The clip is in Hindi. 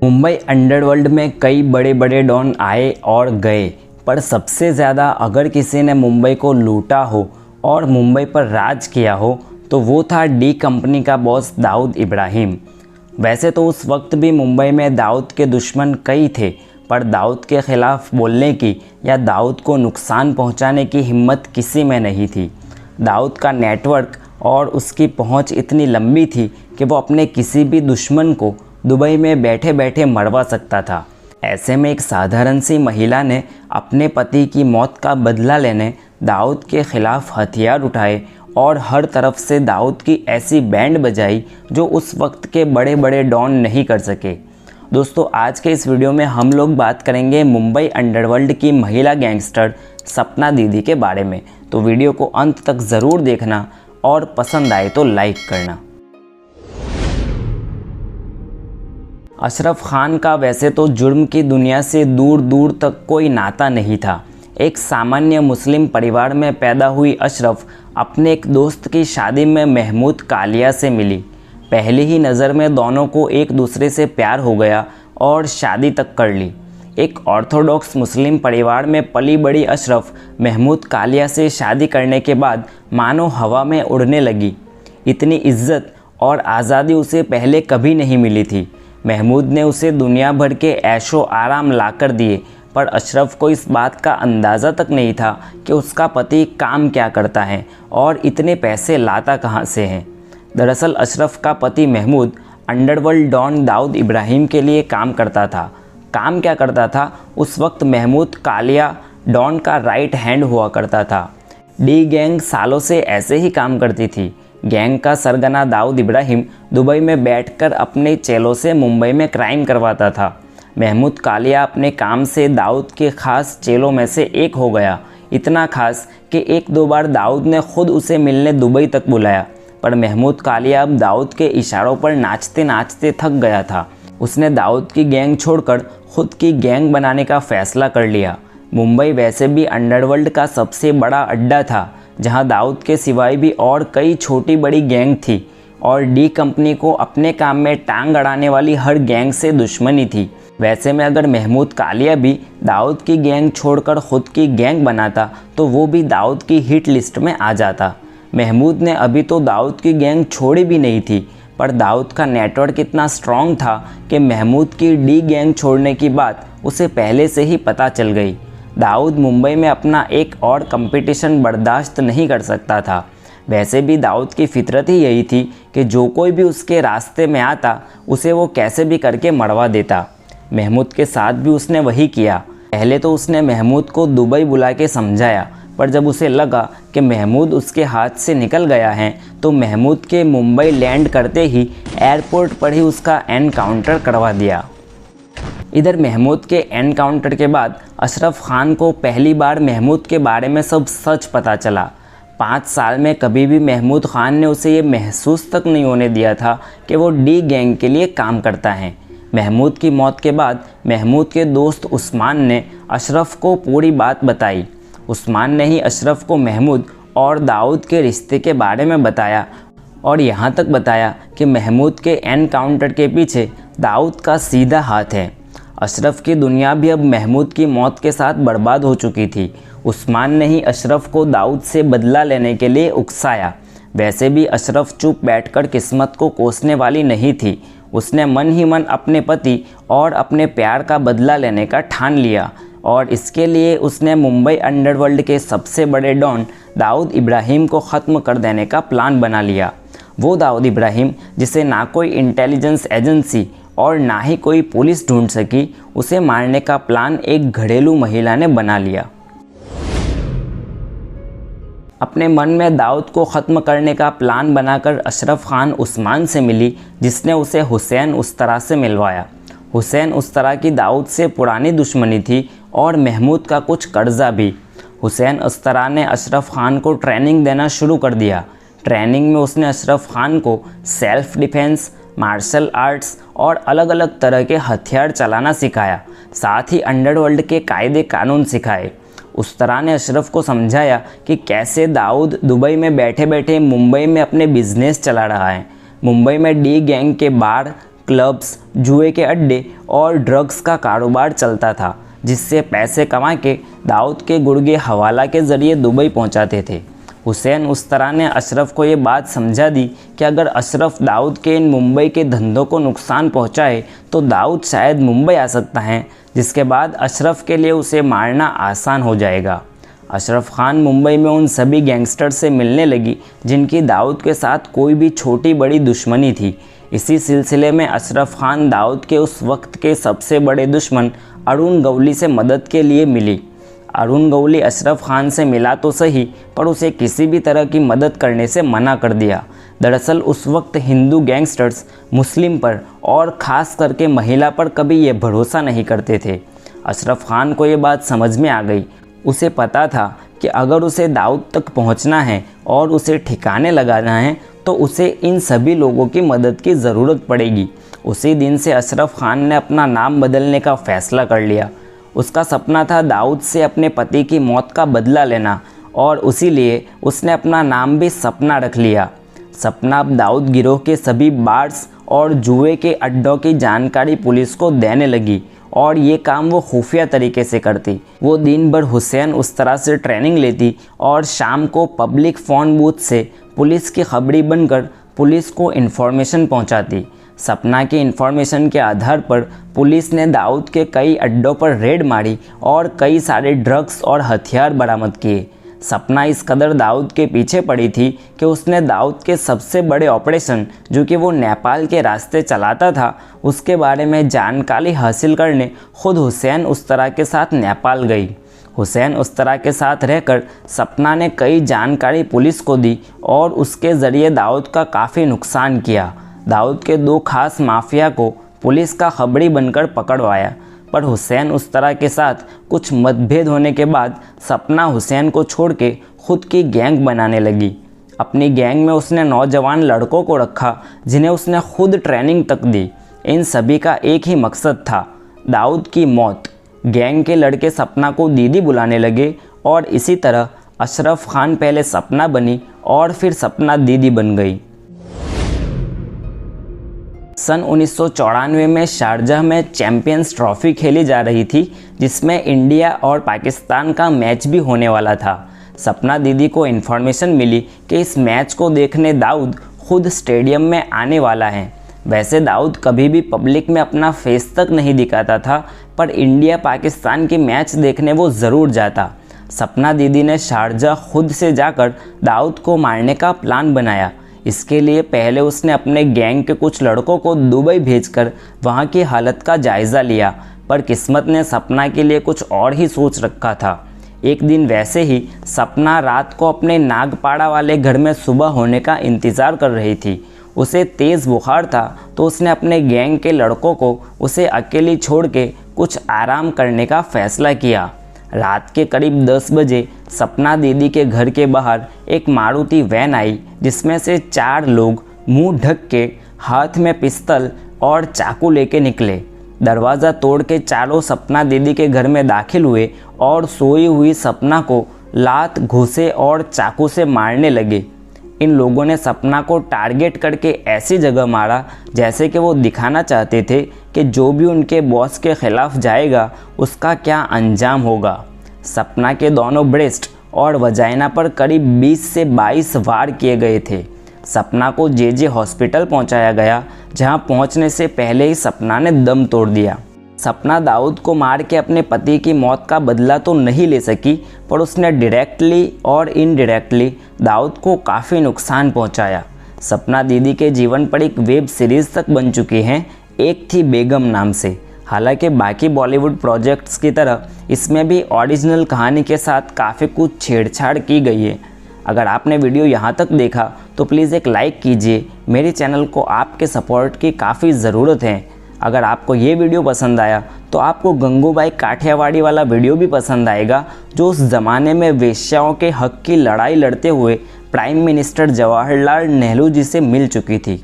मुंबई अंडरवर्ल्ड में कई बड़े बड़े डॉन आए और गए, पर सबसे ज़्यादा अगर किसी ने मुंबई को लूटा हो और मुंबई पर राज किया हो तो वो था डी कंपनी का बॉस दाऊद इब्राहिम। वैसे तो उस वक्त भी मुंबई में दाऊद के दुश्मन कई थे, पर दाऊद के ख़िलाफ़ बोलने की या दाऊद को नुकसान पहुंचाने की हिम्मत किसी में नहीं थी। दाऊद का नेटवर्क और उसकी पहुंच इतनी लंबी थी कि वो अपने किसी भी दुश्मन को दुबई में बैठे बैठे मरवा सकता था। ऐसे में एक साधारण सी महिला ने अपने पति की मौत का बदला लेने दाऊद के ख़िलाफ़ हथियार उठाए और हर तरफ से दाऊद की ऐसी बैंड बजाई जो उस वक्त के बड़े बड़े डॉन नहीं कर सके। दोस्तों, आज के इस वीडियो में हम लोग बात करेंगे मुंबई अंडरवर्ल्ड की महिला गैंगस्टर सपना दीदी के बारे में, तो वीडियो को अंत तक ज़रूर देखना और पसंद आए तो लाइक करना। अशरफ खान का वैसे तो जुर्म की दुनिया से दूर दूर तक कोई नाता नहीं था। एक सामान्य मुस्लिम परिवार में पैदा हुई अशरफ अपने एक दोस्त की शादी में महमूद कालिया से मिली। पहली ही नज़र में दोनों को एक दूसरे से प्यार हो गया और शादी तक कर ली। एक ऑर्थोडॉक्स मुस्लिम परिवार में पली बड़ी अशरफ महमूद कालिया से शादी करने के बाद मानो हवा में उड़ने लगी। इतनी इज्जत और आज़ादी उसे पहले कभी नहीं मिली थी। महमूद ने उसे दुनिया भर के ऐशो आराम ला कर दिए, पर अशरफ को इस बात का अंदाज़ा तक नहीं था कि उसका पति काम क्या करता है और इतने पैसे लाता कहाँ से हैं। दरअसल अशरफ का पति महमूद अंडरवर्ल्ड डॉन दाऊद इब्राहिम के लिए काम करता था। काम क्या करता था? उस वक्त महमूद कालिया डॉन का राइट हैंड हुआ करता था। डी गैंग सालों से ऐसे ही काम करती थी। गैंग का सरगना दाऊद इब्राहिम दुबई में बैठकर अपने चेलों से मुंबई में क्राइम करवाता था। महमूद कालिया अपने काम से दाऊद के खास चेलों में से एक हो गया। इतना खास कि एक दो बार दाऊद ने खुद उसे मिलने दुबई तक बुलाया, पर महमूद कालिया अब दाऊद के इशारों पर नाचते नाचते थक गया था। उसने दाऊद की गैंग छोड़कर खुद की गैंग बनाने का फ़ैसला कर लिया। मुंबई वैसे भी अंडरवर्ल्ड का सबसे बड़ा अड्डा था, जहां दाऊद के सिवाय भी और कई छोटी बड़ी गैंग थी और डी कंपनी को अपने काम में टांग अड़ाने वाली हर गैंग से दुश्मनी थी। वैसे में अगर महमूद कालिया भी दाऊद की गैंग छोड़कर ख़ुद की गैंग बनाता तो वो भी दाऊद की हिट लिस्ट में आ जाता। महमूद ने अभी तो दाऊद की गैंग छोड़ी भी नहीं थी, पर दाऊद का नेटवर्क इतना स्ट्रॉन्ग था कि महमूद की डी गैंग छोड़ने की बात उसे पहले से ही पता चल गई। दाऊद मुंबई में अपना एक और कंपटीशन बर्दाश्त नहीं कर सकता था। वैसे भी दाऊद की फितरत ही यही थी कि जो कोई भी उसके रास्ते में आता उसे वो कैसे भी करके मरवा देता। महमूद के साथ भी उसने वही किया। पहले तो उसने महमूद को दुबई बुला के समझाया, पर जब उसे लगा कि महमूद उसके हाथ से निकल गया है तो महमूद के मुंबई लैंड करते ही एयरपोर्ट पर ही उसका एनकाउंटर करवा दिया। इधर महमूद के एनकाउंटर के बाद अशरफ खान को पहली बार महमूद के बारे में सब सच पता चला। 5 साल में कभी भी महमूद खान ने उसे ये महसूस तक नहीं होने दिया था कि वो डी गैंग के लिए काम करता है। महमूद की मौत के बाद महमूद के दोस्त उस्मान ने अशरफ को पूरी बात बताई। उस्मान ने ही अशरफ को महमूद और दाऊद के रिश्ते के बारे में बताया और यहाँ तक बताया कि महमूद के एनकाउंटर के पीछे दाऊद का सीधा हाथ है। अशरफ की दुनिया भी अब महमूद की मौत के साथ बर्बाद हो चुकी थी। उस्मान ने ही अशरफ को दाऊद से बदला लेने के लिए उकसाया। वैसे भी अशरफ चुप बैठकर किस्मत को कोसने वाली नहीं थी। उसने मन ही मन अपने पति और अपने प्यार का बदला लेने का ठान लिया और इसके लिए उसने मुंबई अंडरवर्ल्ड के सबसे बड़े डॉन दाऊद इब्राहिम को ख़त्म कर देने का प्लान बना लिया। वो दाऊद इब्राहिम जिसे ना कोई इंटेलिजेंस एजेंसी और ना ही कोई पुलिस ढूंढ सकी, उसे मारने का प्लान एक घरेलू महिला ने बना लिया। अपने मन में दाऊद को ख़त्म करने का प्लान बनाकर अशरफ खान उस्मान से मिली, जिसने उसे हुसैन उस्तरा से मिलवाया। हुसैन उस्तरा की दाऊद से पुरानी दुश्मनी थी और महमूद का कुछ कर्जा भी। हुसैन उस्तरा ने अशरफ खान को ट्रेनिंग देना शुरू कर दिया। ट्रेनिंग में उसने अशरफ खान को सेल्फ डिफेंस, मार्शल आर्ट्स और अलग अलग तरह के हथियार चलाना सिखाया। साथ ही अंडरवर्ल्ड के कायदे कानून सिखाए। उस तरह ने अशरफ को समझाया कि कैसे दाऊद दुबई में बैठे बैठे मुंबई में अपने बिजनेस चला रहा है। मुंबई में डी गैंग के बार, क्लब्स, जुए के अड्डे और ड्रग्स का कारोबार चलता था, जिससे पैसे कमा के दाऊद के गुर्गे हवाला के ज़रिए दुबई पहुंचाते थे। हुसैन उस्तरा ने अशरफ को ये बात समझा दी कि अगर अशरफ दाऊद के इन मुंबई के धंधों को नुकसान पहुंचाए तो दाऊद शायद मुंबई आ सकता है, जिसके बाद अशरफ के लिए उसे मारना आसान हो जाएगा। अशरफ खान मुंबई में उन सभी गैंगस्टर से मिलने लगी जिनकी दाऊद के साथ कोई भी छोटी बड़ी दुश्मनी थी। इसी सिलसिले में अशरफ खान दाऊद के उस वक्त के सबसे बड़े दुश्मन अरुण गवली से मदद के लिए मिली। अरुण गवली अशरफ खान से मिला तो सही, पर उसे किसी भी तरह की मदद करने से मना कर दिया। दरअसल उस वक्त हिंदू गैंगस्टर्स मुस्लिम पर और ख़ास करके महिला पर कभी ये भरोसा नहीं करते थे। अशरफ खान को ये बात समझ में आ गई। उसे पता था कि अगर उसे दाऊद तक पहुंचना है और उसे ठिकाने लगाना है तो उसे इन सभी लोगों की मदद की ज़रूरत पड़ेगी। उसी दिन से अशरफ खान ने अपना नाम बदलने का फ़ैसला कर लिया। उसका सपना था दाऊद से अपने पति की मौत का बदला लेना और उसी लिए उसने अपना नाम भी सपना रख लिया। सपना अब दाऊद गिरोह के सभी बार्स और जुए के अड्डों की जानकारी पुलिस को देने लगी और ये काम वो खुफिया तरीके से करती। वो दिन भर हुसैन उस्तरा से ट्रेनिंग लेती और शाम को पब्लिक फ़ोन बूथ से पुलिस की खबरी बनकर पुलिस को इन्फॉर्मेशन पहुंचाती। सपना की इन्फॉर्मेशन के आधार पर पुलिस ने दाऊद के कई अड्डों पर रेड मारी और कई सारे ड्रग्स और हथियार बरामद किए। सपना इस कदर दाऊद के पीछे पड़ी थी कि उसने दाऊद के सबसे बड़े ऑपरेशन, जो कि वो नेपाल के रास्ते चलाता था, उसके बारे में जानकारी हासिल करने खुद हुसैन उस्तरा के साथ नेपाल गई। हुसैन उस्तरा के साथ रहकर सपना ने कई जानकारी पुलिस को दी और उसके ज़रिए दाऊद का काफ़ी नुकसान किया। दाऊद के दो खास माफिया को पुलिस का खबरी बनकर पकड़वाया, पर हुसैन उस्तरा के साथ कुछ मतभेद होने के बाद सपना हुसैन को छोड़ के खुद की गैंग बनाने लगी। अपनी गैंग में उसने नौजवान लड़कों को रखा जिन्हें उसने खुद ट्रेनिंग तक दी। इन सभी का एक ही मकसद था, दाऊद की मौत। गैंग के लड़के सपना को दीदी बुलाने लगे और इसी तरह अशरफ खान पहले सपना बनी और फिर सपना दीदी बन गई। सन 1994 में शारजाह में चैंपियंस ट्रॉफी खेली जा रही थी, जिसमें इंडिया और पाकिस्तान का मैच भी होने वाला था। सपना दीदी को इन्फॉर्मेशन मिली कि इस मैच को देखने दाऊद खुद स्टेडियम में आने वाला है। वैसे दाऊद कभी भी पब्लिक में अपना फेस तक नहीं दिखाता था, पर इंडिया पाकिस्तान की मैच देखने वो ज़रूर जाता। सपना दीदी ने शारजाह खुद से जाकर दाऊद को मारने का प्लान बनाया। इसके लिए पहले उसने अपने गैंग के कुछ लड़कों को दुबई भेजकर वहाँ की हालत का जायज़ा लिया, पर किस्मत ने सपना के लिए कुछ और ही सोच रखा था। एक दिन वैसे ही सपना रात को अपने नागपाड़ा वाले घर में सुबह होने का इंतज़ार कर रही थी। उसे तेज़ बुखार था, तो उसने अपने गैंग के लड़कों को उसे अकेली छोड़ के कुछ आराम करने का फ़ैसला किया। रात के करीब 10 बजे सपना दीदी के घर के बाहर एक मारुति वैन आई, जिसमें से 4 लोग मुंह ढक के हाथ में पिस्तौल और चाकू लेके निकले। दरवाज़ा तोड़ के चारों सपना दीदी के घर में दाखिल हुए और सोई हुई सपना को लात, घूंसे और चाकू से मारने लगे। इन लोगों ने सपना को टारगेट करके ऐसी जगह मारा जैसे कि वो दिखाना चाहते थे कि जो भी उनके बॉस के ख़िलाफ़ जाएगा उसका क्या अंजाम होगा। सपना के दोनों ब्रेस्ट और वजाइना पर करीब 20 से 22 वार किए गए थे। सपना को जे हॉस्पिटल पहुंचाया गया, जहां पहुंचने से पहले ही सपना ने दम तोड़ दिया। सपना दाऊद को मार के अपने पति की मौत का बदला तो नहीं ले सकी, पर उसने डायरेक्टली और इनडायरेक्टली दाऊद को काफ़ी नुकसान पहुंचाया। सपना दीदी के जीवन पर एक वेब सीरीज़ तक बन चुकी हैं, एक थी बेगम नाम से। हालांकि बाकी बॉलीवुड प्रोजेक्ट्स की तरह इसमें भी ओरिजिनल कहानी के साथ काफ़ी कुछ छेड़छाड़ की गई है। अगर आपने वीडियो यहाँ तक देखा तो प्लीज़ एक लाइक कीजिए। मेरे चैनल को आपके सपोर्ट की काफ़ी ज़रूरत है। अगर आपको ये वीडियो पसंद आया तो आपको गंगूबाई काठियावाड़ी वाला वीडियो भी पसंद आएगा, जो उस ज़माने में वेश्याओं के हक की लड़ाई लड़ते हुए प्राइम मिनिस्टर जवाहरलाल नेहरू जी से मिल चुकी थी।